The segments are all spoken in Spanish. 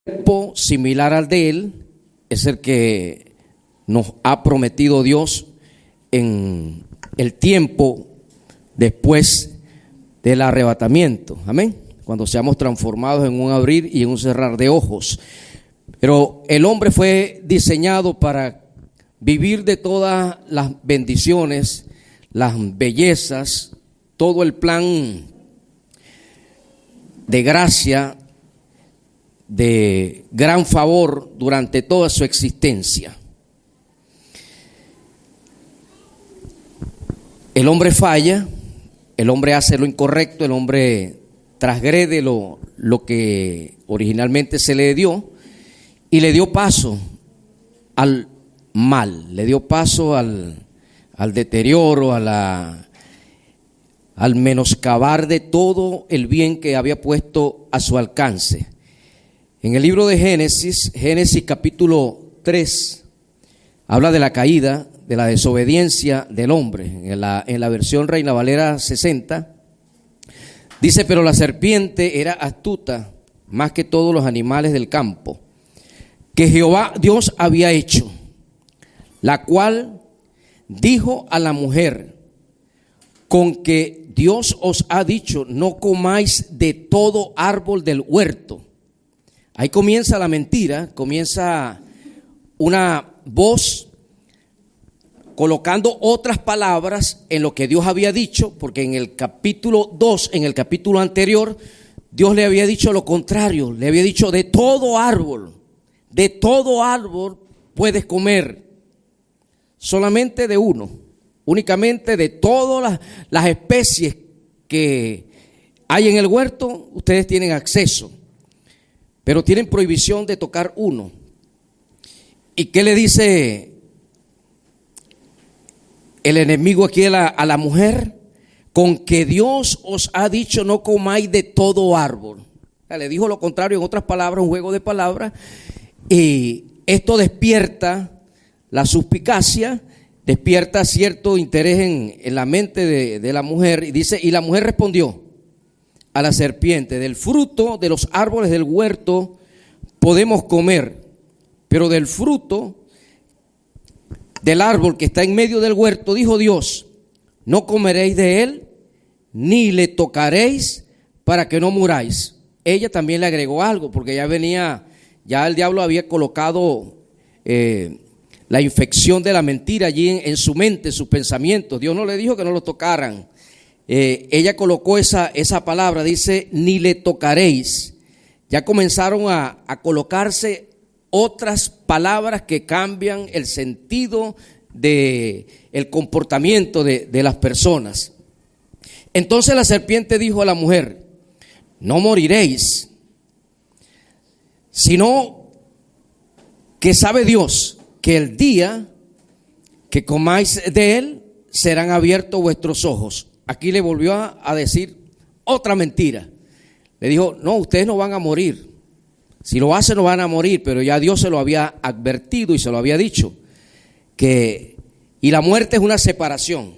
cuerpo similar al de Él es el que nos ha prometido Dios en el tiempo después del arrebatamiento. Amén. Cuando seamos transformados en un abrir y en un cerrar de ojos. Pero el hombre fue diseñado para vivir de todas las bendiciones, las bellezas, todo el plan de gracia, de gran favor durante toda su existencia. El hombre falla, el hombre hace lo incorrecto, el hombre transgrede lo que originalmente se le dio y le dio paso al mal, le dio paso al deterioro, al menoscabar de todo el bien que había puesto a su alcance. En el libro de Génesis capítulo 3, habla de la caída, de la desobediencia del hombre. En la versión Reina Valera 60, dice: pero la serpiente era astuta más que todos los animales del campo que Jehová Dios había hecho, la cual dijo a la mujer: con que Dios os ha dicho, no comáis de todo árbol del huerto. Ahí comienza la mentira, comienza una voz colocando otras palabras en lo que Dios había dicho, porque en el capítulo 2, en el capítulo anterior, Dios le había dicho lo contrario, le había dicho: de todo árbol puedes comer, solamente de uno, únicamente de todas las especies que hay en el huerto, ustedes tienen acceso, pero tienen prohibición de tocar uno. ¿Y qué le dice el enemigo aquí a la mujer? Con que Dios os ha dicho, no comáis de todo árbol. O sea, le dijo lo contrario, en otras palabras, un juego de palabras. Y esto despierta la suspicacia, despierta cierto interés en la mente de la mujer. Y dice: y la mujer respondió a la serpiente: del fruto de los árboles del huerto podemos comer, pero del fruto del árbol que está en medio del huerto, dijo Dios, no comeréis de él, ni le tocaréis, para que no muráis. Ella también le agregó algo, porque ya el diablo había colocado la infección de la mentira allí en su mente, sus pensamientos. Dios no le dijo que no lo tocaran. Ella colocó esa palabra, dice, ni le tocaréis. Ya comenzaron a colocarse otras palabras que cambian el sentido de el comportamiento de las personas. Entonces la serpiente dijo a la mujer: no moriréis, sino que sabe Dios que el día que comáis de él serán abiertos vuestros ojos. Aquí le volvió a decir otra mentira. Le dijo: no, ustedes no van a morir. Si lo hacen no van a morir, pero ya Dios se lo había advertido y se lo había dicho. Y la muerte es una separación.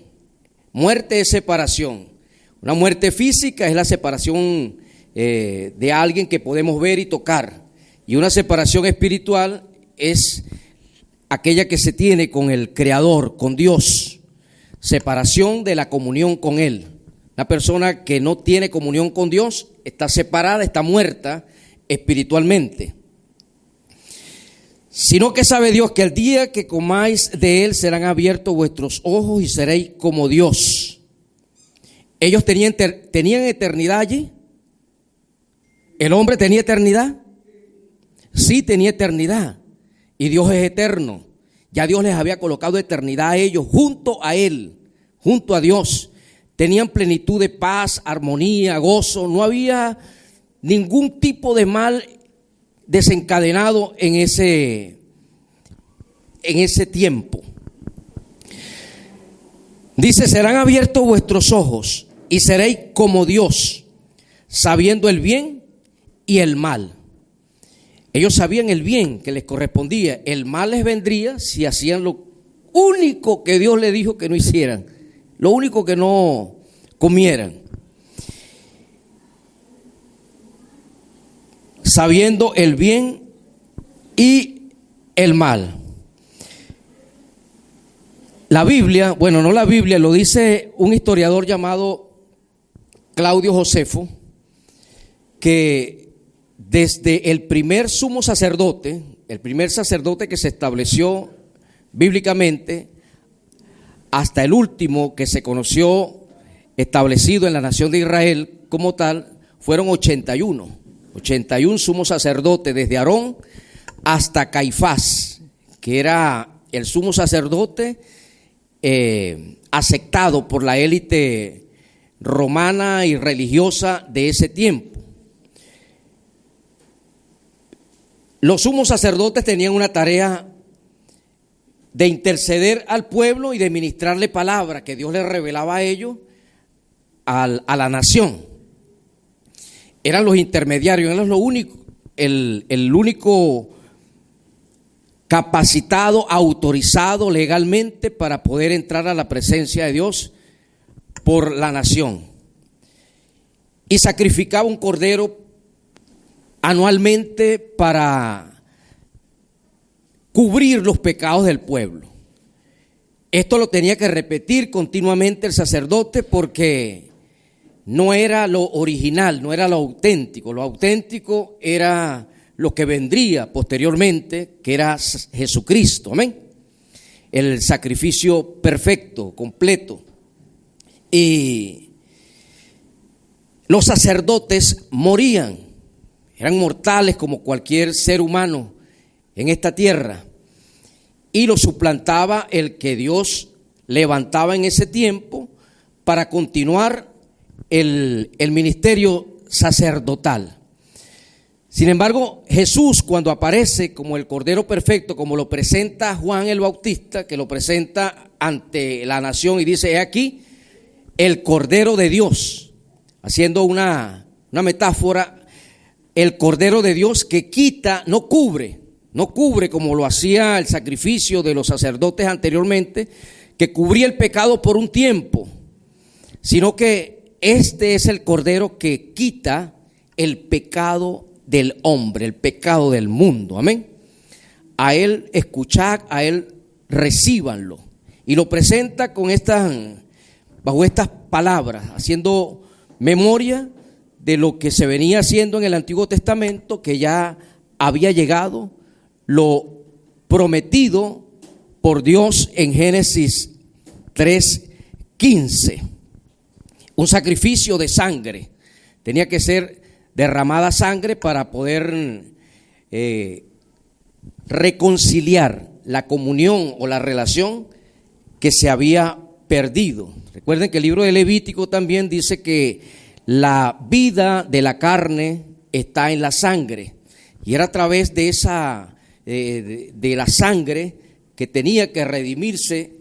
Muerte es separación. Una muerte física es la separación de alguien que podemos ver y tocar. Y una separación espiritual es aquella que se tiene con el Creador, con Dios. Separación de la comunión con Él. Una persona que no tiene comunión con Dios está separada, está muerta espiritualmente. Sino que sabe Dios que el día que comáis de él serán abiertos vuestros ojos y seréis como Dios. Ellos tenían eternidad allí. ¿El hombre tenía eternidad? Sí, tenía eternidad. Y Dios es eterno. Ya Dios les había colocado eternidad a ellos junto a Él, junto a Dios. Tenían plenitud de paz, armonía, gozo. No había ningún tipo de mal desencadenado en ese tiempo. Dice: serán abiertos vuestros ojos y seréis como Dios, sabiendo el bien y el mal. Ellos sabían el bien que les correspondía, el mal les vendría si hacían lo único que Dios les dijo que no hicieran, lo único que no comieran. sabiendo el bien y el mal. La Biblia, bueno, no la Biblia, lo dice un historiador llamado Claudio Josefo, que desde el primer sumo sacerdote, el primer sacerdote que se estableció bíblicamente, hasta el último que se conoció establecido en la nación de Israel como tal, fueron 81 sumos sacerdotes, desde Aarón hasta Caifás, que era el sumo sacerdote aceptado por la élite romana y religiosa de ese tiempo. Los sumos sacerdotes tenían una tarea de interceder al pueblo y de ministrarle palabra que Dios les revelaba a ellos, a la nación. Eran los intermediarios, eran lo único, el único capacitado, autorizado legalmente para poder entrar a la presencia de Dios por la nación. Y sacrificaba un cordero anualmente para cubrir los pecados del pueblo. Esto lo tenía que repetir continuamente el sacerdote porque no era lo original, no era lo auténtico. Lo auténtico era lo que vendría posteriormente, que era Jesucristo, amén. El sacrificio perfecto, completo. Y los sacerdotes morían, eran mortales como cualquier ser humano en esta tierra. Y lo suplantaba el que Dios levantaba en ese tiempo para continuar el ministerio sacerdotal. Sin embargo, Jesús, cuando aparece como el Cordero Perfecto, como lo presenta Juan el Bautista, que lo presenta ante la nación y dice: he aquí el Cordero de Dios, haciendo una metáfora, el Cordero de Dios que quita, no cubre como lo hacía el sacrificio de los sacerdotes anteriormente, que cubría el pecado por un tiempo, sino que este es el Cordero que quita el pecado del hombre, el pecado del mundo, amén. A él escuchad, a él recíbanlo. Y lo presenta con bajo estas palabras, haciendo memoria de lo que se venía haciendo en el Antiguo Testamento, que ya había llegado lo prometido por Dios en Génesis 3:15. Un sacrificio de sangre. Tenía que ser derramada sangre para poder reconciliar la comunión o la relación que se había perdido. Recuerden que el libro de Levítico también dice que la vida de la carne está en la sangre, y era a través de esa de la sangre que tenía que redimirse,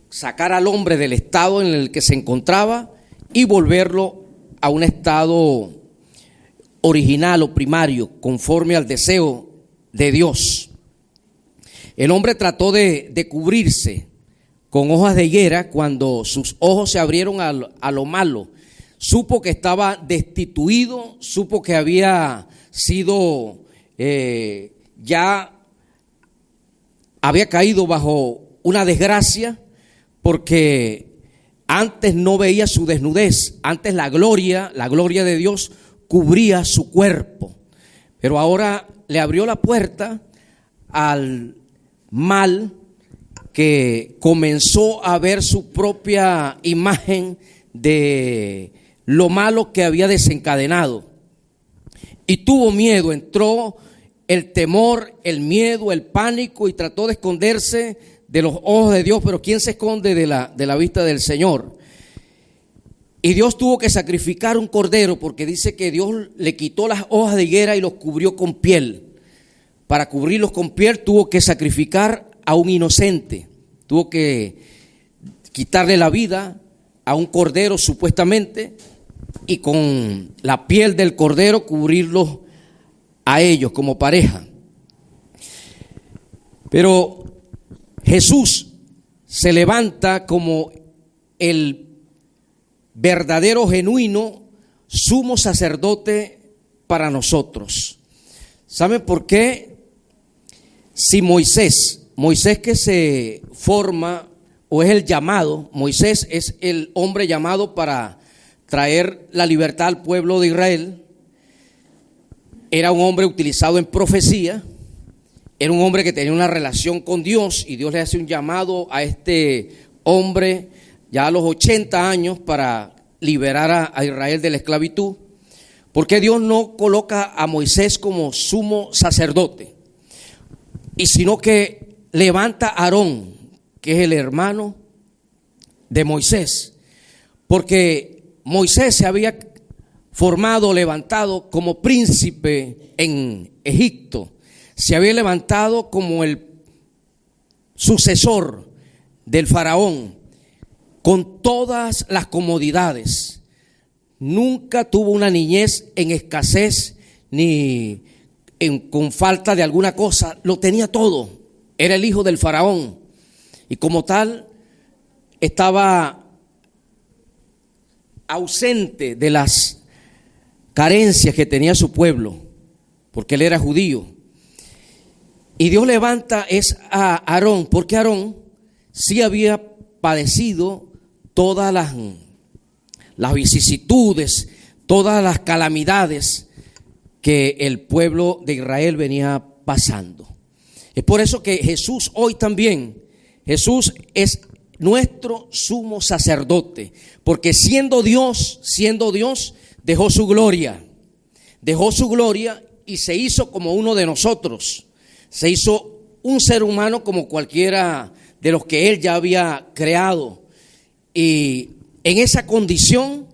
sacar al hombre del estado en el que se encontraba y volverlo a un estado original o primario, conforme al deseo de Dios. El hombre trató de cubrirse con hojas de higuera cuando sus ojos se abrieron a lo malo. Supo que estaba destituido, supo que había sido, ya había caído bajo una desgracia, porque antes no veía su desnudez, antes la gloria de Dios cubría su cuerpo, pero ahora le abrió la puerta al mal, que comenzó a ver su propia imagen de lo malo que había desencadenado, y tuvo miedo. Entró el temor, el miedo, el pánico, y trató de esconderse de los ojos de Dios. Pero ¿quién se esconde de la vista del Señor? Y Dios tuvo que sacrificar un cordero, porque dice que Dios le quitó las hojas de higuera y los cubrió con piel. Para cubrirlos con piel tuvo que sacrificar a un inocente, tuvo que quitarle la vida a un cordero supuestamente, y con la piel del cordero cubrirlos a ellos como pareja. Pero Jesús se levanta como el verdadero, genuino sumo sacerdote para nosotros. ¿Saben por qué? Si Moisés que se forma o es el llamado, Moisés es el hombre llamado para traer la libertad al pueblo de Israel, era un hombre utilizado en profecía, era un hombre que tenía una relación con Dios y Dios le hace un llamado a este hombre ya a los 80 años para liberar a Israel de la esclavitud. ¿Por qué Dios no coloca a Moisés como sumo sacerdote? Y sino que levanta a Aarón, que es el hermano de Moisés, porque Moisés se había formado, levantado como príncipe en Egipto, se había levantado como el sucesor del faraón, con todas las comodidades. Nunca tuvo una niñez en escasez ni con falta de alguna cosa, lo tenía todo. Era el hijo del faraón y como tal estaba ausente de las carencias que tenía su pueblo, porque él era judío. Y Dios levanta a Aarón, porque Aarón sí había padecido todas las vicisitudes, todas las calamidades que el pueblo de Israel venía pasando. Es por eso que Jesús hoy también, Jesús es nuestro sumo sacerdote, porque siendo Dios, dejó su gloria y se hizo como uno de nosotros, se hizo un ser humano como cualquiera de los que él ya había creado, y en esa condición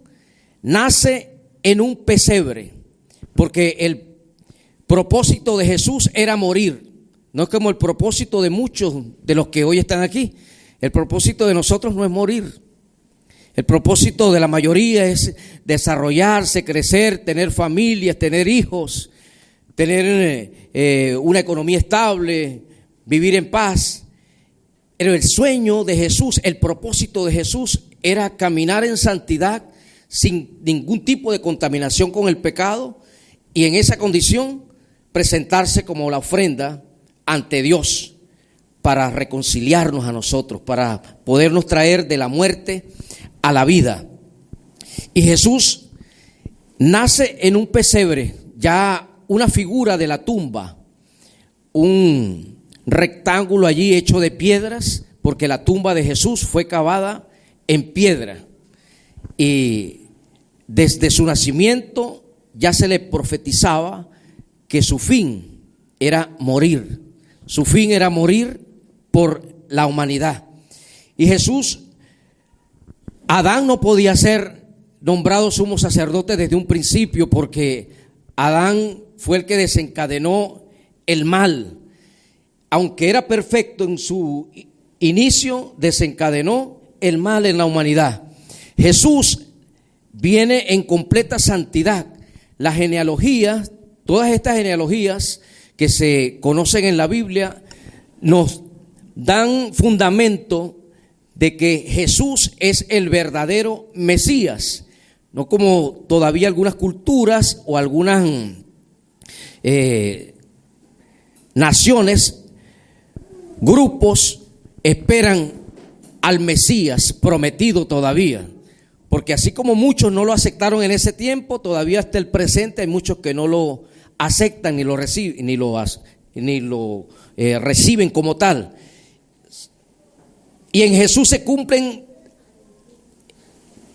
nace en un pesebre, porque el propósito de Jesús era morir. No es como el propósito de muchos de los que hoy están aquí. El propósito de nosotros no es morir. El propósito de la mayoría es desarrollarse, crecer, tener familias, tener hijos, tener una economía estable, vivir en paz. Pero el sueño de Jesús, el propósito de Jesús era caminar en santidad sin ningún tipo de contaminación con el pecado, y en esa condición presentarse como la ofrenda ante Dios para reconciliarnos a nosotros, para podernos traer de la muerte a la vida. Y Jesús nace en un pesebre, ya una figura de la tumba, un rectángulo allí hecho de piedras, porque la tumba de Jesús fue cavada en piedra, y desde su nacimiento ya se le profetizaba que su fin era morir. Su fin era morir por la humanidad. Y Jesús, Adán no podía ser nombrado sumo sacerdote desde un principio, porque Adán fue el que desencadenó el mal. Aunque era perfecto en su inicio, desencadenó el mal en la humanidad. Jesús viene en completa santidad. La genealogía, todas estas genealogías que se conocen en la Biblia, nos dan fundamento de que Jesús es el verdadero Mesías, no como todavía algunas culturas o algunas naciones, grupos esperan al Mesías prometido todavía, porque así como muchos no lo aceptaron en ese tiempo, todavía hasta el presente hay muchos que no lo aceptan ni lo reciben, ni lo reciben como tal. Y en Jesús se cumplen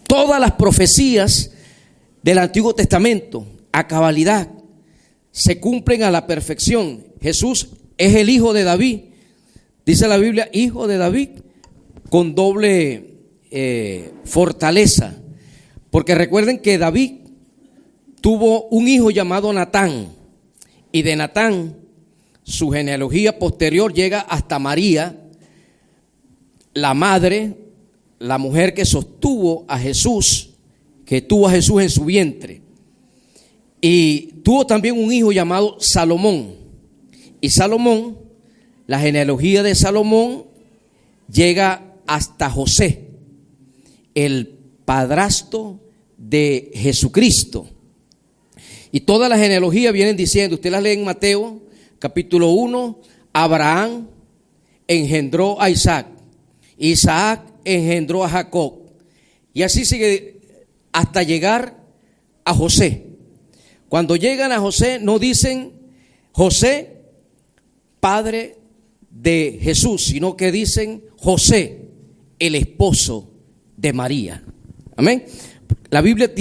todas las profecías del Antiguo Testamento a cabalidad, se cumplen a la perfección. Jesús es el hijo de David, dice la Biblia, hijo de David con doble fortaleza, porque recuerden que David tuvo un hijo llamado Natán, y de Natán su genealogía posterior llega hasta María, la madre, la mujer que sostuvo a Jesús, que tuvo a Jesús en su vientre. Y tuvo también un hijo llamado Salomón. Y Salomón, la genealogía de Salomón llega hasta José, el padrastro de Jesucristo. Y todas las genealogías vienen diciendo, usted las lee en Mateo, capítulo 1, Abraham engendró a Isaac, Isaac engendró a Jacob, y así sigue hasta llegar a José. Cuando llegan a José, no dicen José, padre de Jesús, sino que dicen José, el esposo de María. Amén. La Biblia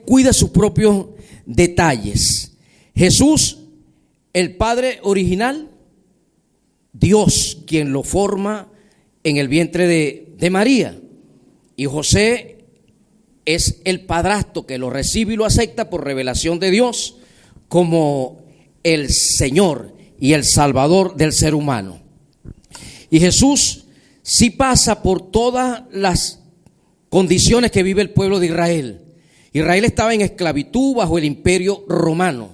cuida sus propios detalles. Jesús, el padre original, Dios quien lo forma en el vientre de María. Y José es el padrastro que lo recibe y lo acepta por revelación de Dios como el Señor y el Salvador del ser humano. Y Jesús sí pasa por todas las condiciones que vive el pueblo de Israel. Israel estaba en esclavitud bajo el imperio romano,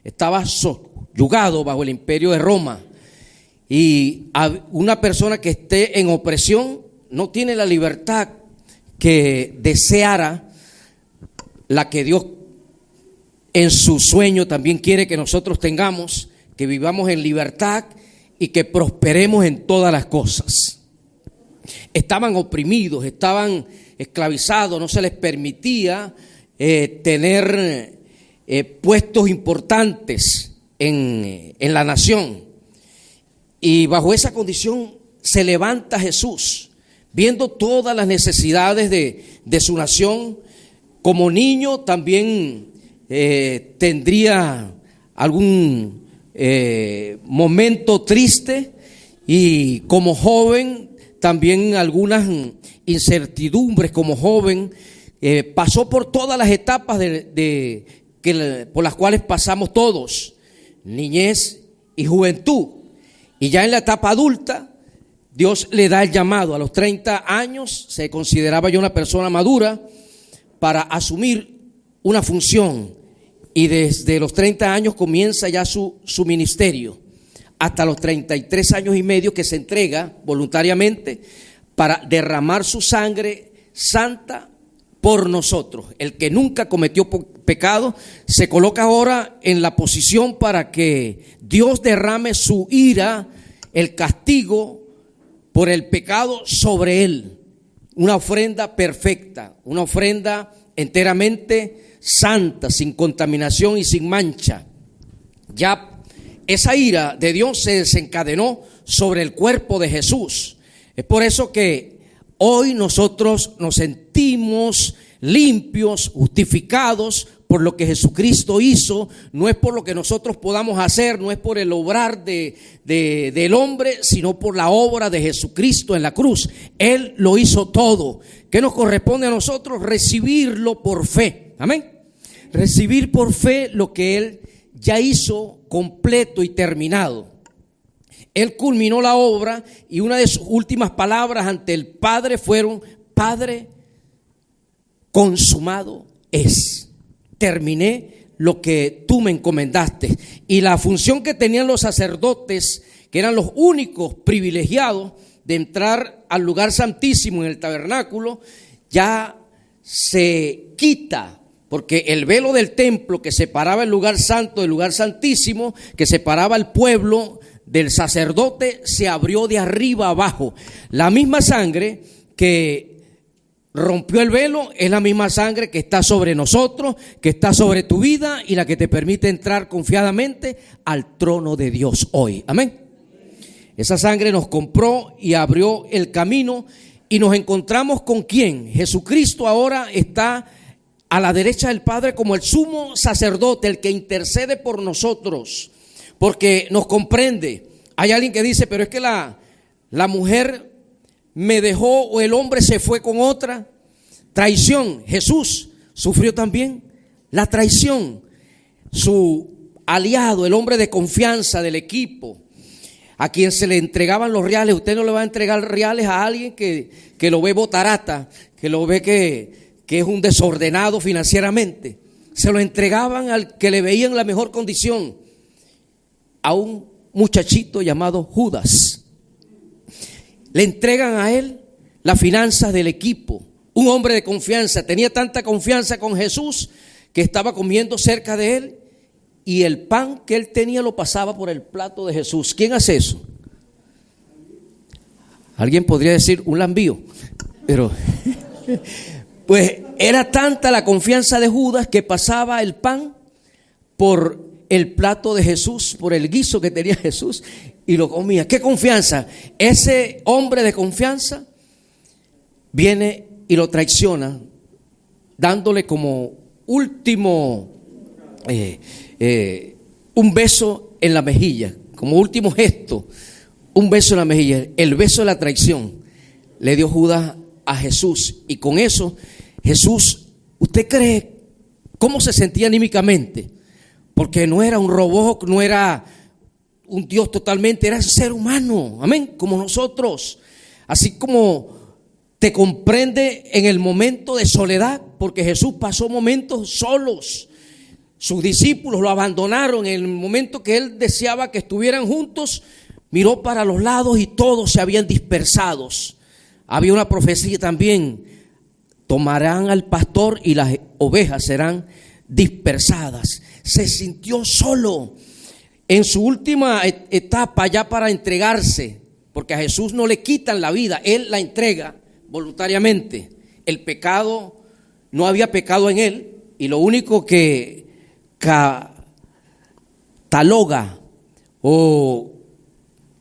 estaba subyugado bajo el imperio de Roma, y una persona que esté en opresión no tiene la libertad que deseara, la que Dios en su sueño también quiere que nosotros tengamos, que vivamos en libertad y que prosperemos en todas las cosas. Estaban oprimidos, estaban esclavizados, no se les permitía tener puestos importantes en la nación. Y bajo esa condición se levanta Jesús, viendo todas las necesidades de su nación. Como niño también tendría algún momento triste, y como joven también algunas incertidumbres. Como joven pasó por todas las etapas por las cuales pasamos todos, niñez y juventud. Y ya en la etapa adulta, Dios le da el llamado. A los 30 años se consideraba ya una persona madura para asumir una función. Y desde los 30 años comienza ya su ministerio, hasta los 33 años y medio, que se entrega voluntariamente para derramar su sangre santa por nosotros. El que nunca cometió pecado se coloca ahora en la posición para que Dios derrame su ira, el castigo por el pecado sobre él. Una ofrenda perfecta, una ofrenda enteramente santa, sin contaminación y sin mancha. Ya esa ira de Dios se desencadenó sobre el cuerpo de Jesús. Es por eso que hoy nosotros nos sentimos limpios, justificados por lo que Jesucristo hizo. No es por lo que nosotros podamos hacer, no es por el obrar del hombre, sino por la obra de Jesucristo en la cruz. Él lo hizo todo. ¿Qué nos corresponde a nosotros? Recibirlo por fe. Amén. Recibir por fe lo que Él ya hizo completo y terminado. Él culminó la obra, y una de sus últimas palabras ante el Padre fueron: Padre, consumado es. Terminé lo que tú me encomendaste. Y la función que tenían los sacerdotes, que eran los únicos privilegiados de entrar al lugar santísimo en el tabernáculo, ya se quita. Porque el velo del templo que separaba el lugar santo del lugar santísimo, que separaba el pueblo del sacerdote, se abrió de arriba abajo. La misma sangre que rompió el velo es la misma sangre que está sobre nosotros, que está sobre tu vida, y la que te permite entrar confiadamente al trono de Dios hoy. Amén. Esa sangre nos compró y abrió el camino, y nos encontramos con ¿quién? Jesucristo ahora está a la derecha del Padre como el sumo sacerdote, el que intercede por nosotros, porque nos comprende. Hay alguien que dice: pero es que la mujer me dejó, o el hombre se fue con otra. Traición. Jesús sufrió también la traición. Su aliado, el hombre de confianza del equipo, a quien se le entregaban los reales. Usted no le va a entregar reales a alguien que lo ve botarata, que lo ve que es un desordenado financieramente. Se lo entregaban al que le veían la mejor condición, a un muchachito llamado Judas. Le entregan a él las finanzas del equipo. Un hombre de confianza, tenía tanta confianza con Jesús que estaba comiendo cerca de él, y el pan que él tenía lo pasaba por el plato de Jesús. ¿Quién hace eso? Alguien podría decir un lambío, pero pues era tanta la confianza de Judas que pasaba el pan por el plato de Jesús, por el guiso que tenía Jesús, y lo comía. ¿Qué confianza? Ese hombre de confianza viene y lo traiciona, dándole como último un beso en la mejilla, como último gesto, un beso en la mejilla, el beso de la traición le dio Judas a Jesús. Y con eso Jesús, ¿usted cree cómo se sentía anímicamente? Porque no era un robot, no era un Dios totalmente, era ser humano, amén, como nosotros. Así como te comprende en el momento de soledad, porque Jesús pasó momentos solos. Sus discípulos lo abandonaron en el momento que él deseaba que estuvieran juntos. Miró para los lados y todos se habían dispersado. Había una profecía también: tomarán al pastor y las ovejas serán dispersadas. Se sintió solo en su última etapa ya para entregarse, porque a Jesús no le quitan la vida, él la entrega voluntariamente. El pecado, no había pecado en él, y lo único que cataloga o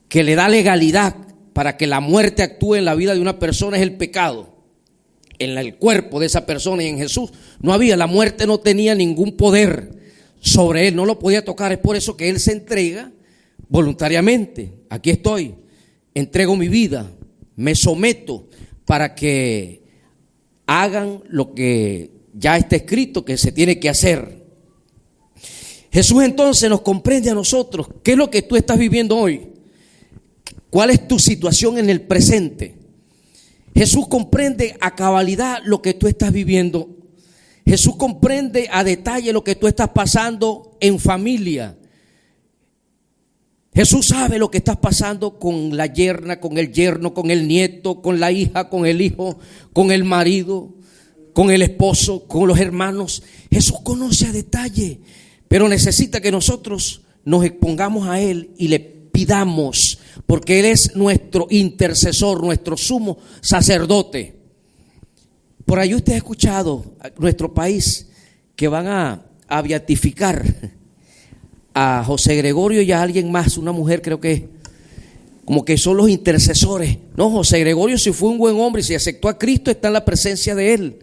que le da legalidad para que la muerte actúe en la vida de una persona es el pecado. En el cuerpo de esa persona, y en Jesús no había, la muerte no tenía ningún poder sobre él, no lo podía tocar. Es por eso que él se entrega voluntariamente. Aquí estoy, entrego mi vida, me someto para que hagan lo que ya está escrito que se tiene que hacer. Jesús entonces nos comprende a nosotros. ¿Qué es lo que tú estás viviendo hoy? ¿Cuál es tu situación en el presente? Jesús comprende a cabalidad lo que tú estás viviendo. Jesús comprende a detalle lo que tú estás pasando en familia. Jesús sabe lo que estás pasando con la yerna, con el yerno, con el nieto, con la hija, con el hijo, con el marido, con el esposo, con los hermanos. Jesús conoce a detalle, pero necesita que nosotros nos expongamos a Él y le pidamos, porque Él es nuestro intercesor, nuestro sumo sacerdote. Por ahí usted ha escuchado a nuestro país que van a beatificar a José Gregorio y a alguien más, una mujer creo que, como que son los intercesores. No, José Gregorio, si fue un buen hombre y si aceptó a Cristo, está en la presencia de Él,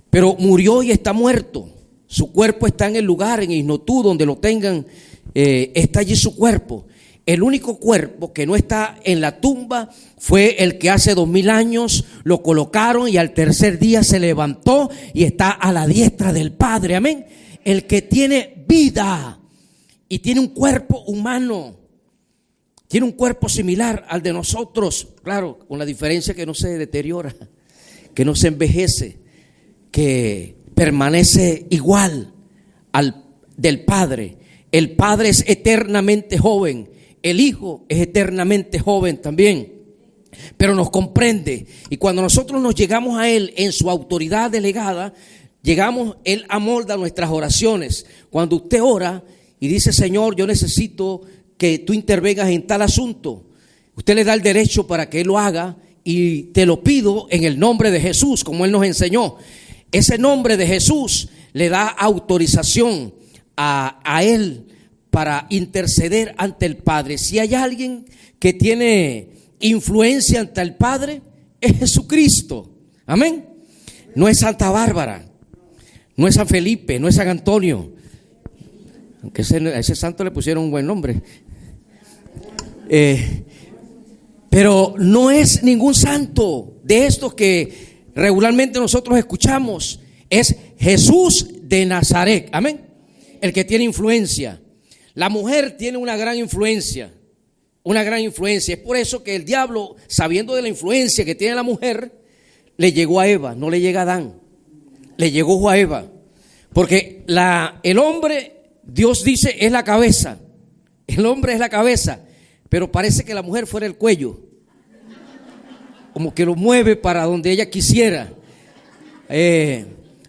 pero murió y está muerto. Su cuerpo está en el lugar, en Isnotú, donde lo tengan, está allí su cuerpo. El único cuerpo que no está en la tumba fue el que hace 2000 años lo colocaron y al tercer día se levantó y está a la diestra del Padre. Amén. El que tiene vida y tiene un cuerpo humano, tiene un cuerpo similar al de nosotros, claro, con la diferencia que no se deteriora, que no se envejece, que permanece igual al del Padre. El Padre es eternamente joven. El Hijo es eternamente joven también, pero nos comprende. Y cuando nosotros nos llegamos a Él en su autoridad delegada, Él amolda nuestras oraciones. Cuando usted ora y dice: Señor, yo necesito que tú intervengas en tal asunto, usted le da el derecho para que Él lo haga, y te lo pido en el nombre de Jesús, como Él nos enseñó. Ese nombre de Jesús le da autorización a Él para interceder ante el Padre. Si hay alguien que tiene influencia ante el Padre, es Jesucristo. Amén. No es Santa Bárbara, no es San Felipe, no es San Antonio, aunque a ese santo le pusieron un buen nombre, pero no es ningún santo de estos que regularmente nosotros escuchamos. Es Jesús de Nazaret. Amén. El que tiene influencia. La mujer tiene una gran influencia, una gran influencia. Es por eso que el diablo, sabiendo de la influencia que tiene la mujer, le llegó a Eva, no le llega a Adán, le llegó a Eva. Porque el hombre, Dios dice, es la cabeza. El hombre es la cabeza, pero parece que la mujer fuera el cuello, como que lo mueve para donde ella quisiera.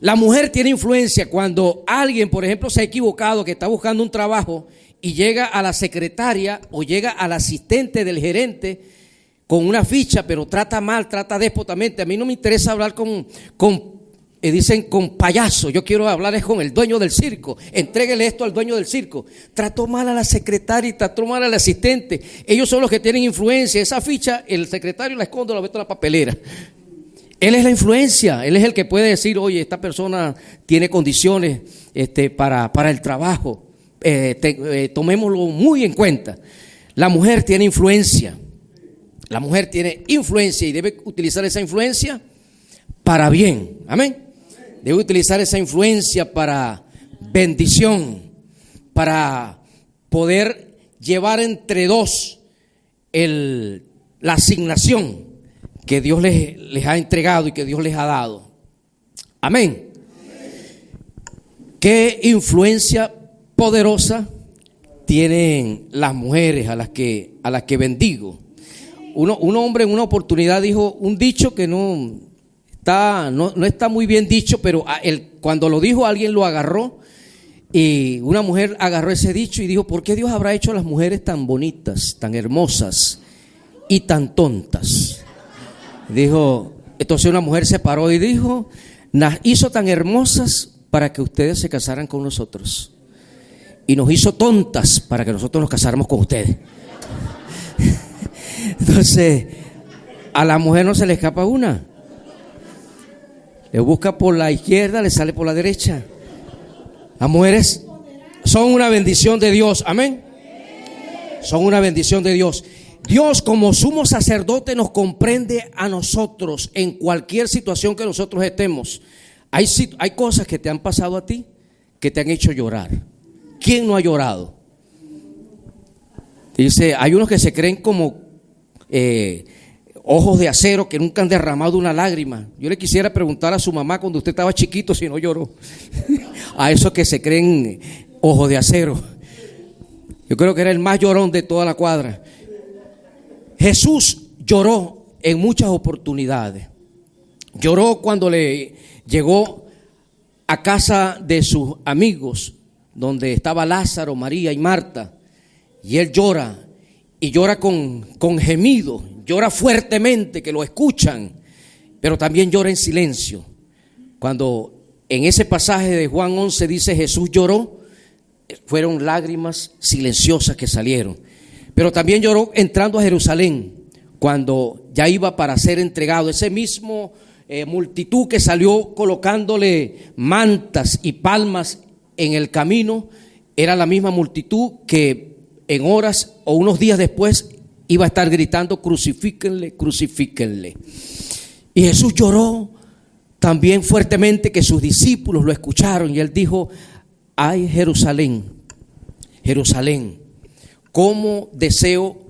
La mujer tiene influencia cuando alguien, por ejemplo, se ha equivocado, que está buscando un trabajo y llega a la secretaria o llega al asistente del gerente con una ficha, pero trata mal, trata déspotamente. A mí no me interesa hablar dicen con payaso. Yo quiero hablar es con el dueño del circo. Entréguele esto al dueño del circo. Trató mal a la secretaria y trató mal al asistente. Ellos son los que tienen influencia. Esa ficha, el secretario la esconde, la mete en la papelera. Él es la influencia, él es el que puede decir, oye, esta persona tiene condiciones para el trabajo, tomémoslo muy en cuenta. La mujer tiene influencia y debe utilizar esa influencia para bien, amén. Debe utilizar esa influencia para bendición, para poder llevar entre dos la asignación que Dios les ha entregado y que Dios les ha dado. Amén. ¿Qué influencia poderosa tienen las mujeres a las que bendigo? Un hombre en una oportunidad dijo un dicho que no está muy bien dicho, pero cuando lo dijo alguien lo agarró, y una mujer agarró ese dicho y dijo: ¿por qué Dios habrá hecho a las mujeres tan bonitas, tan hermosas y tan tontas? Dijo, entonces una mujer se paró y dijo: nos hizo tan hermosas para que ustedes se casaran con nosotros, y nos hizo tontas para que nosotros nos casáramos con ustedes. Entonces, a la mujer no se le escapa una. Le busca por la izquierda, le sale por la derecha. Las mujeres son una bendición de Dios, amén. Son una bendición de Dios. Dios, como sumo sacerdote, nos comprende a nosotros en cualquier situación que nosotros estemos. Hay cosas que te han pasado a ti que te han hecho llorar. ¿Quién no ha llorado? Dice, hay unos que se creen como ojos de acero que nunca han derramado una lágrima. Yo le quisiera preguntar a su mamá cuando usted estaba chiquito si no lloró. A esos que se creen ojos de acero. Yo creo que era el más llorón de toda la cuadra. Jesús lloró en muchas oportunidades. Lloró cuando le llegó a casa de sus amigos, donde estaba Lázaro, María y Marta. Y él llora, y llora con gemido, llora fuertemente, que lo escuchan, pero también llora en silencio. Cuando en ese pasaje de Juan 11 dice Jesús lloró, fueron lágrimas silenciosas que salieron. Pero también lloró entrando a Jerusalén, cuando ya iba para ser entregado. Ese mismo multitud que salió colocándole mantas y palmas en el camino, era la misma multitud que en horas o unos días después iba a estar gritando: crucifíquenle, crucifíquenle. Y Jesús lloró también fuertemente, que sus discípulos lo escucharon, y él dijo: ay, Jerusalén, Jerusalén, cómo deseo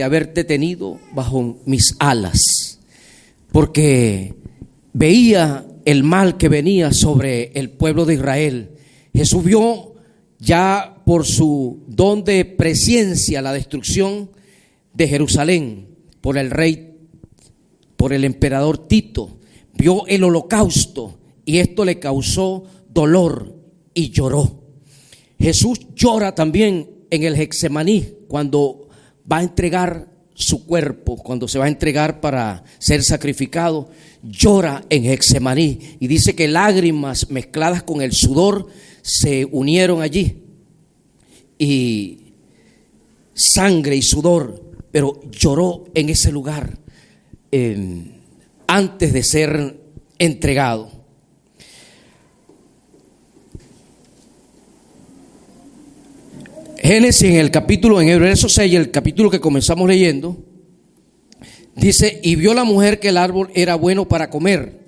haberte tenido bajo mis alas, porque veía el mal que venía sobre el pueblo de Israel. Jesús vio ya por su don de presciencia la destrucción de Jerusalén por el rey, por el emperador Tito. Vio el holocausto y esto le causó dolor y lloró. Jesús llora también en el Getsemaní, cuando va a entregar su cuerpo, cuando se va a entregar para ser sacrificado. Llora en Getsemaní y dice que lágrimas mezcladas con el sudor se unieron allí, y sangre y sudor, pero lloró en ese lugar antes de ser entregado. Génesis, en el verso 6, el capítulo que comenzamos leyendo, dice: y vio la mujer que el árbol era bueno para comer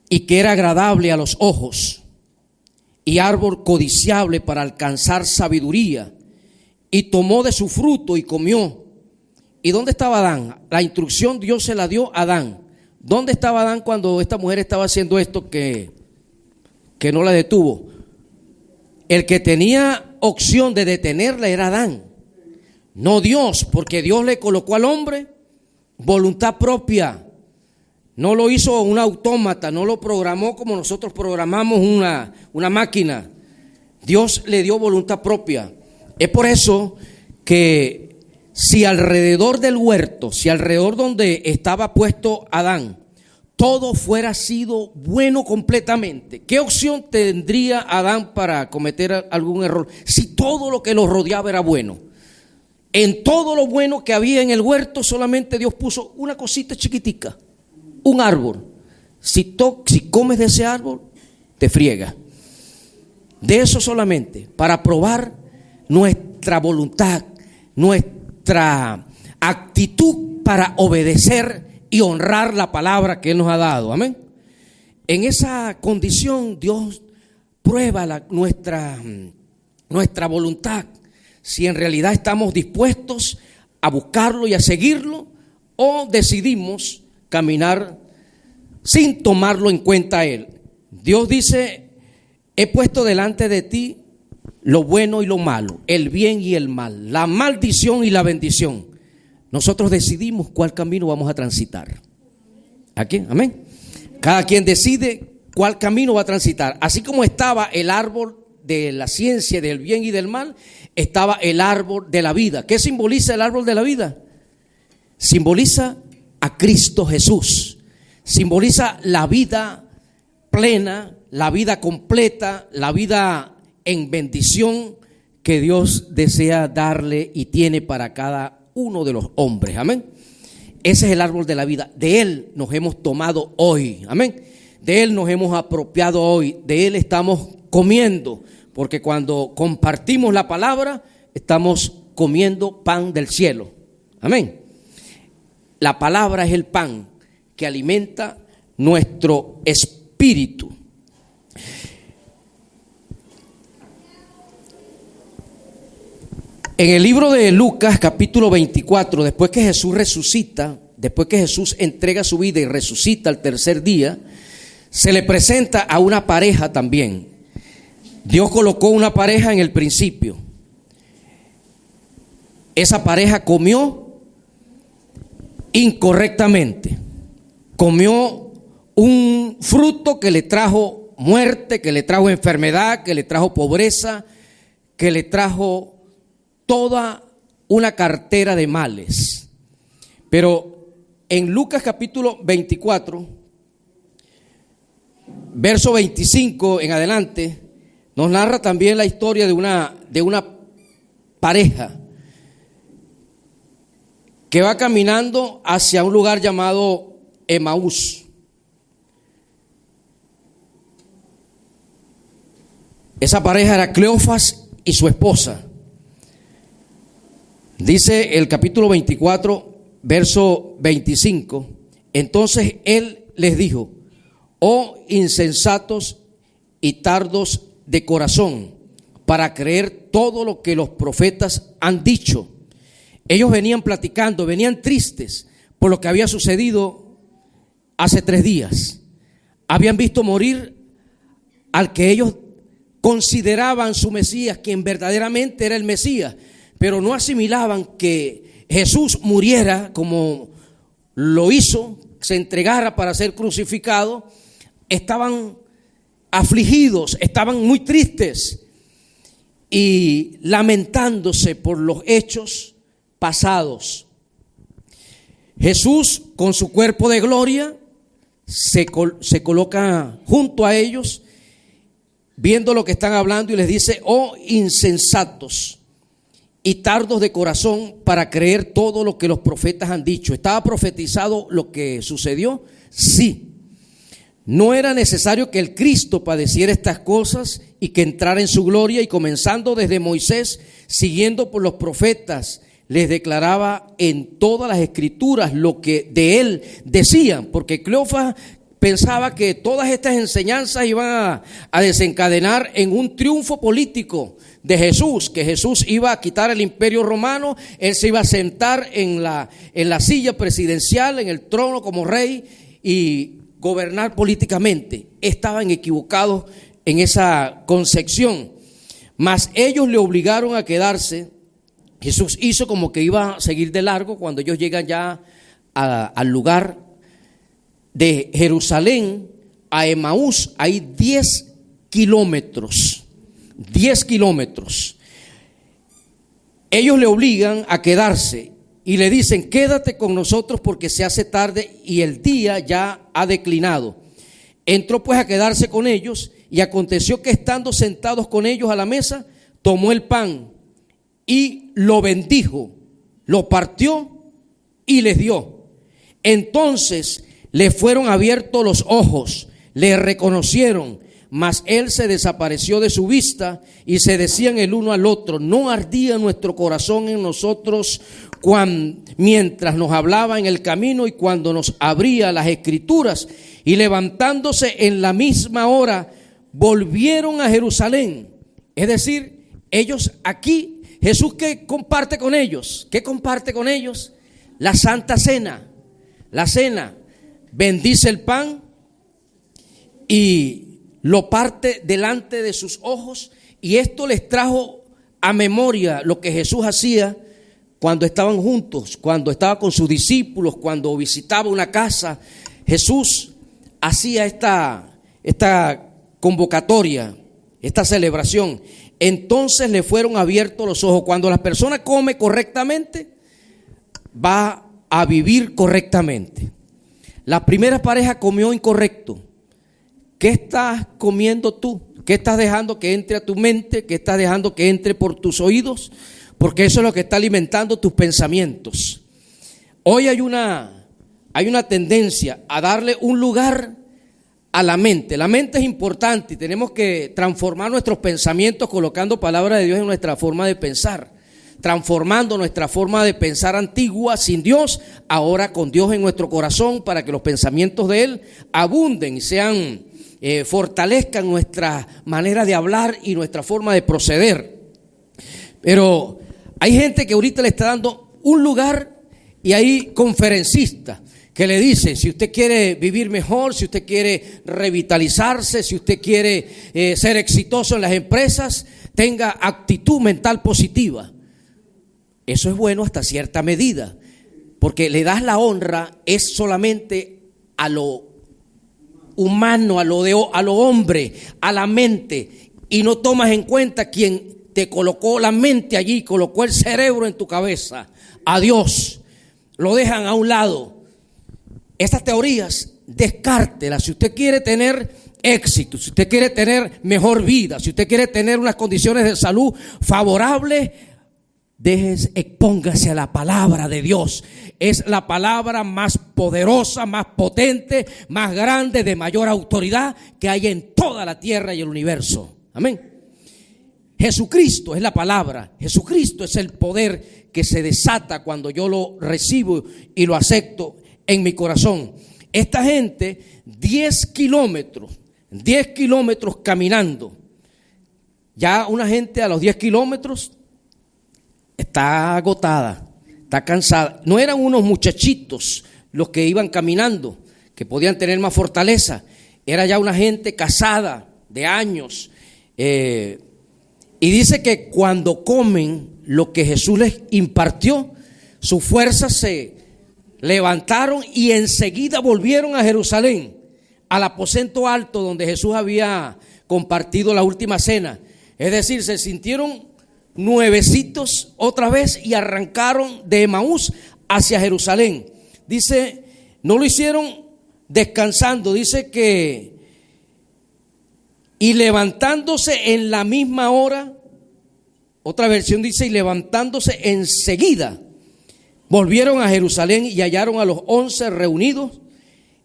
y que era agradable a los ojos, y árbol codiciable para alcanzar sabiduría, y tomó de su fruto y comió. ¿Y dónde estaba Adán? La instrucción Dios se la dio a Adán. ¿Dónde estaba Adán cuando esta mujer estaba haciendo esto que no la detuvo? El que tenía opción de detenerla era Adán, no Dios, porque Dios le colocó al hombre voluntad propia. No lo hizo un autómata, no lo programó como nosotros programamos una máquina. Dios le dio voluntad propia. Es por eso que si alrededor del huerto, si alrededor donde estaba puesto Adán, todo fuera sido bueno completamente, ¿qué opción tendría Adán para cometer algún error? Si todo lo que lo rodeaba era bueno. En todo lo bueno que había en el huerto, solamente Dios puso una cosita chiquitica, un árbol. Si comes de ese árbol, te friega. De eso solamente, para probar nuestra voluntad, nuestra actitud para obedecer y honrar la palabra que Él nos ha dado. Amén. En esa condición Dios prueba nuestra voluntad, si en realidad estamos dispuestos a buscarlo y a seguirlo, o decidimos caminar sin tomarlo en cuenta a Él. Dios dice: he puesto delante de ti lo bueno y lo malo, el bien y el mal, la maldición y la bendición. Nosotros decidimos cuál camino vamos a transitar. ¿Aquí? Amén. Cada quien decide cuál camino va a transitar. Así como estaba el árbol de la ciencia del bien y del mal, estaba el árbol de la vida. ¿Qué simboliza el árbol de la vida? Simboliza a Cristo Jesús. Simboliza la vida plena, la vida completa, la vida en bendición que Dios desea darle y tiene para cada uno de los hombres. Amén. Ese es el árbol de la vida. De Él nos hemos tomado hoy. Amén. De Él nos hemos apropiado hoy. De Él estamos comiendo. Porque cuando compartimos la palabra, estamos comiendo pan del cielo. Amén. La palabra es el pan que alimenta nuestro espíritu. En el libro de Lucas, capítulo 24, después que Jesús resucita, después que Jesús entrega su vida y resucita al tercer día, se le presenta a una pareja también. Dios colocó una pareja en el principio. Esa pareja comió incorrectamente. Comió un fruto que le trajo muerte, que le trajo enfermedad, que le trajo pobreza, que le trajo toda una cartera de males. Pero en Lucas capítulo 24, verso 25 en adelante, nos narra también la historia de una pareja que va caminando hacia un lugar llamado Emaús. Esa pareja era Cleofas y su esposa. Dice el capítulo 24, verso 25. Entonces Él les dijo: oh insensatos y tardos de corazón, para creer todo lo que los profetas han dicho. Ellos venían platicando, venían tristes por lo que había sucedido hace 3 días. Habían visto morir al que ellos consideraban su Mesías, quien verdaderamente era el Mesías, pero no asimilaban que Jesús muriera como lo hizo, se entregara para ser crucificado. Estaban afligidos, estaban muy tristes y lamentándose por los hechos pasados. Jesús, con su cuerpo de gloria, se coloca junto a ellos, viendo lo que están hablando, y les dice: oh insensatos y tardos de corazón para creer todo lo que los profetas han dicho. ¿Estaba profetizado lo que sucedió? Sí. No era necesario que el Cristo padeciera estas cosas y que entrara en su gloria, y comenzando desde Moisés, siguiendo por los profetas, les declaraba en todas las escrituras lo que de él decían, porque Cleofas pensaba que todas estas enseñanzas iban a desencadenar en un triunfo político de Jesús, que Jesús iba a quitar el imperio romano, él se iba a sentar en la silla presidencial, en el trono como rey, y gobernar políticamente. Estaban equivocados en esa concepción, mas ellos le obligaron a quedarse. Jesús hizo como que iba a seguir de largo. Cuando ellos llegan ya al lugar de Jerusalén a Emaús hay 10 kilómetros. 10 kilómetros. Ellos le obligan a quedarse y le dicen: quédate con nosotros porque se hace tarde y el día ya ha declinado. Entró pues a quedarse con ellos, y aconteció que estando sentados con ellos a la mesa, tomó el pan y lo bendijo, lo partió y les dio. Entonces le fueron abiertos los ojos, le reconocieron, mas él se desapareció de su vista, y se decían el uno al otro: ¿no ardía nuestro corazón en nosotros mientras nos hablaba en el camino y cuando nos abría las escrituras? Y levantándose en la misma hora, volvieron a Jerusalén. Es decir, ellos aquí, Jesús, ¿qué comparte con ellos? ¿Qué comparte con ellos? La Santa Cena. La cena. Bendice el pan y lo parte delante de sus ojos, y esto les trajo a memoria lo que Jesús hacía cuando estaban juntos, cuando estaba con sus discípulos, cuando visitaba una casa. Jesús hacía esta convocatoria, esta celebración. Entonces le fueron abiertos los ojos. Cuando la persona come correctamente, va a vivir correctamente. La primera pareja comió incorrecto. ¿Qué estás comiendo tú? ¿Qué estás dejando que entre a tu mente? ¿Qué estás dejando que entre por tus oídos? Porque eso es lo que está alimentando tus pensamientos. Hoy hay una tendencia a darle un lugar a la mente. La mente es importante y tenemos que transformar nuestros pensamientos colocando palabra de Dios en nuestra forma de pensar, transformando nuestra forma de pensar antigua sin Dios, ahora con Dios en nuestro corazón, para que los pensamientos de Él abunden y sean fortalezcan nuestra manera de hablar y nuestra forma de proceder. Pero hay gente que ahorita le está dando un lugar, y hay conferencistas que le dicen: si usted quiere vivir mejor, si usted quiere revitalizarse, si usted quiere ser exitoso en las empresas, tenga actitud mental positiva. Eso es bueno hasta cierta medida, porque le das la honra es solamente a lo humano, a lo hombre, a la mente, y no tomas en cuenta quien te colocó la mente allí, colocó el cerebro en tu cabeza, a Dios. Lo dejan a un lado. Estas teorías, descártelas. Si usted quiere tener éxito, si usted quiere tener mejor vida, si usted quiere tener unas condiciones de salud favorables, expóngase a la palabra de Dios. Es la palabra más poderosa, más potente, más grande, de mayor autoridad que hay en toda la tierra y el universo. Amén. Jesucristo es la palabra. Jesucristo es el poder que se desata cuando yo lo recibo y lo acepto en mi corazón. Esta gente, 10 kilómetros caminando. Ya una gente a los 10 kilómetros está agotada, está cansada. No eran unos muchachitos los que iban caminando, que podían tener más fortaleza. Era ya una gente casada de años. Y dice que cuando comen lo que Jesús les impartió, sus fuerzas se levantaron y enseguida volvieron a Jerusalén, al aposento alto donde Jesús había compartido la última cena. Es decir, se sintieron nuevecitos otra vez y arrancaron de Emaús hacia Jerusalén. Dice, no lo hicieron descansando, dice que y levantándose en la misma hora. Otra versión dice: y levantándose enseguida volvieron a Jerusalén, y hallaron a los 11 reunidos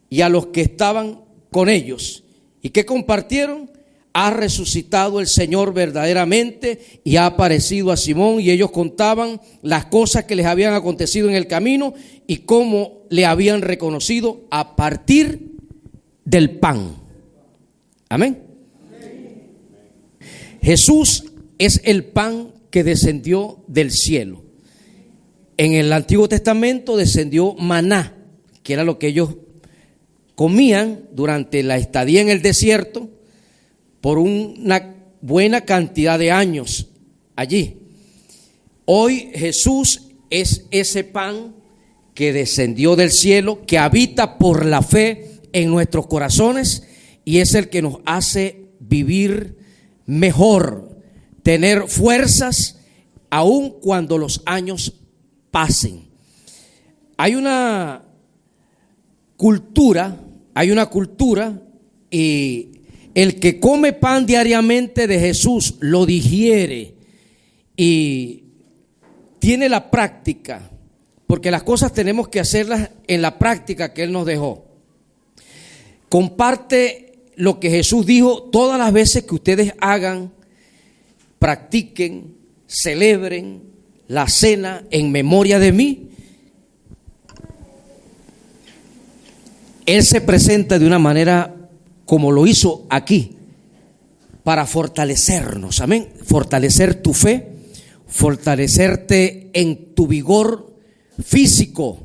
y a los que estaban con ellos. ¿Y qué compartieron? Ha resucitado el Señor verdaderamente y ha aparecido a Simón. Y ellos contaban las cosas que les habían acontecido en el camino y cómo le habían reconocido a partir del pan. Amén. Jesús es el pan que descendió del cielo. En el Antiguo Testamento descendió maná, que era lo que ellos comían durante la estadía en el desierto por una buena cantidad de años allí. Hoy Jesús es ese pan que descendió del cielo, que habita por la fe en nuestros corazones y es el que nos hace vivir mejor, tener fuerzas aun cuando los años pasen. Hay una cultura y el que come pan diariamente de Jesús lo digiere y tiene la práctica, porque las cosas tenemos que hacerlas en la práctica que Él nos dejó. Comparte lo que Jesús dijo todas las veces que ustedes hagan, practiquen, celebren la cena en memoria de mí. Él se presenta de una manera como lo hizo aquí, para fortalecernos, amén, fortalecer tu fe, fortalecerte en tu vigor físico.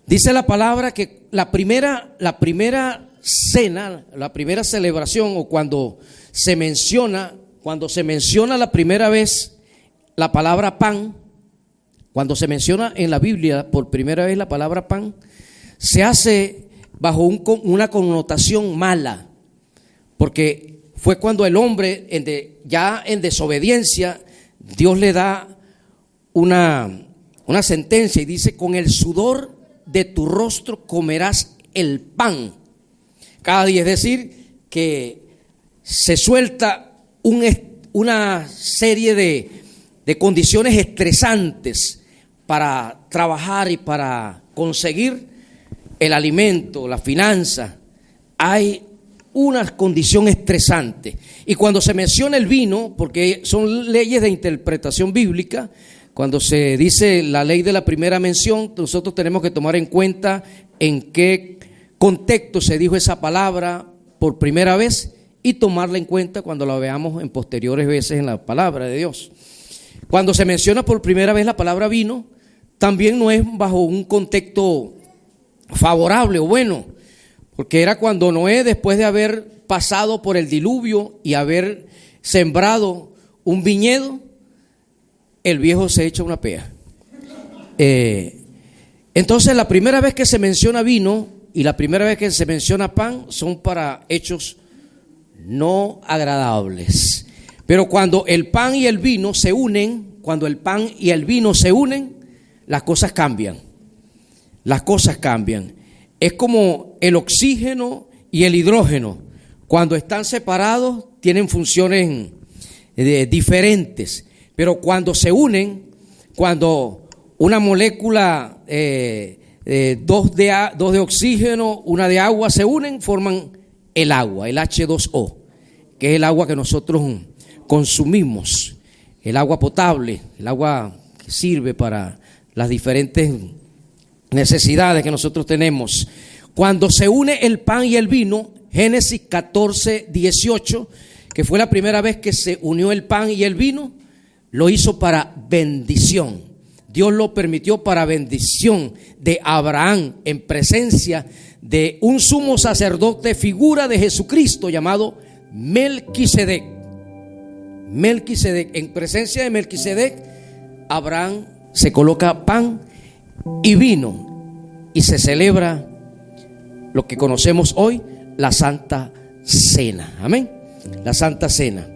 Dice la palabra que la primera cena, la primera celebración, o cuando se menciona la primera vez la palabra pan, cuando se menciona en la Biblia por primera vez la palabra pan, se hace bajo una connotación mala, porque fue cuando el hombre ya en desobediencia, Dios le da una sentencia y dice: con el sudor de tu rostro comerás el pan cada día. Es decir, que se suelta una serie de condiciones estresantes para trabajar y para conseguir el alimento, la finanza. Hay una condición estresante. Y cuando se menciona el vino, porque son leyes de interpretación bíblica, cuando se dice la ley de la primera mención, nosotros tenemos que tomar en cuenta en qué contexto se dijo esa palabra por primera vez y tomarla en cuenta cuando la veamos en posteriores veces en la palabra de Dios. Cuando se menciona por primera vez la palabra vino, también no es bajo un contexto favorable o bueno, porque era cuando Noé, después de haber pasado por el diluvio y haber sembrado un viñedo, el viejo se echa una pea. Entonces la primera vez que se menciona vino y la primera vez que se menciona pan son para hechos no agradables. Pero cuando el pan y el vino se unen, las cosas cambian. Las cosas cambian. Es como el oxígeno y el hidrógeno. Cuando están separados tienen funciones diferentes. Pero cuando se unen, cuando una molécula, dos de oxígeno, una de agua se unen, forman el agua, el H2O, que es el agua que nosotros consumimos, el agua potable, el agua que sirve para las diferentes necesidades que nosotros tenemos. Cuando se une el pan y el vino, Génesis 14:18, que fue la primera vez que se unió el pan y el vino, lo hizo para bendición. Dios lo permitió para bendición de Abraham, en presencia de un sumo sacerdote, figura de Jesucristo, llamado Melquisedec. En presencia de Melquisedec, Abraham se coloca pan y vino y se celebra lo que conocemos hoy, la Santa Cena. Amén. La Santa Cena.